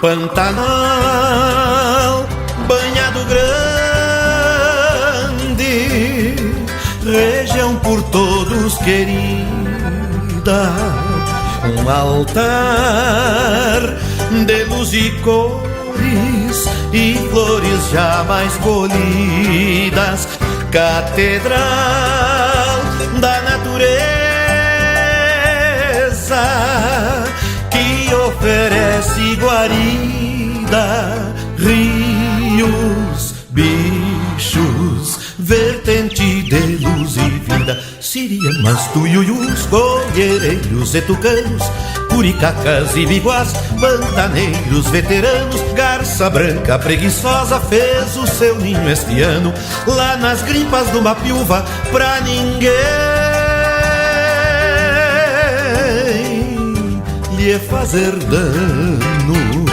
Pantanal, banhado grande, região por todos querida, um altar de luz e cores e flores jamais colhidas, catedral da natureza que oferece guarida, rios, bichos, vertente de luz e vida, siriamas, tuiuius, colhereiros e tucanos, curicacas e biguás, pantaneiros veteranos, garça branca preguiçosa fez o seu ninho este ano, lá nas grimpas de uma piúva pra ninguém lhe fazer dano.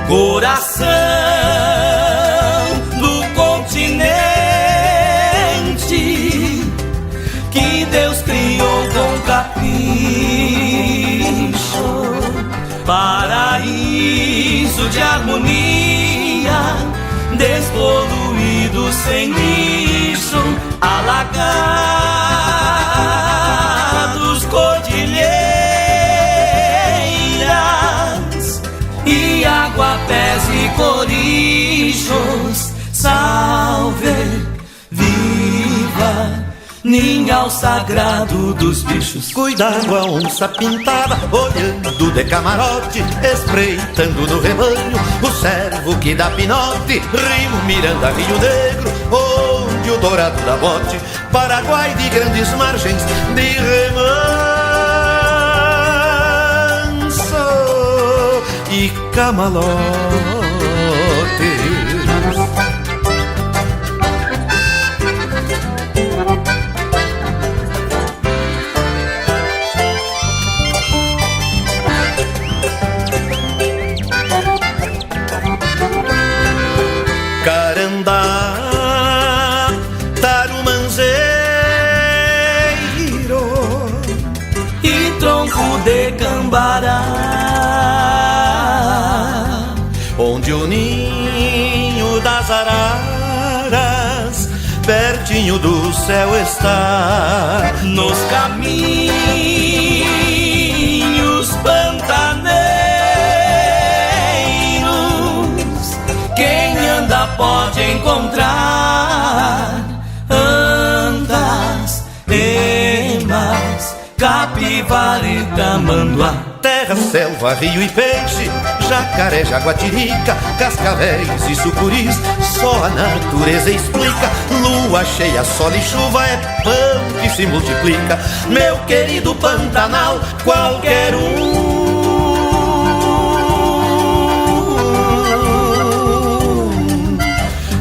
Coração do continente que Deus criou com capricho, paraíso de harmonia, despoluído sem lixo, alagados, cordilheiras e aguapés e corichos. Salve, viva, ninhal sagrado dos bichos. Cuidado a onça pintada, olhando de camarote, espreitando no rebanho o cervo que dá pinote. Rio Miranda, Rio Negro, onde o dourado dá bote, Paraguai de grandes margens de remanso e camalote. Carandá, tarumanzeiro e tronco de cambará, onde o ninho das araras pertinho do céu está. Nos caminhos pantaneiros, quem anda pode encontrar andas, emas, capivara e tamanduá. Terra, selva, rio e peixe, jacaré, jaguatirica, cascavéis e sucuris, só a natureza explica. Lua cheia, sol e chuva, é pão que se multiplica. Meu querido Pantanal, qualquer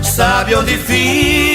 sabe onde fica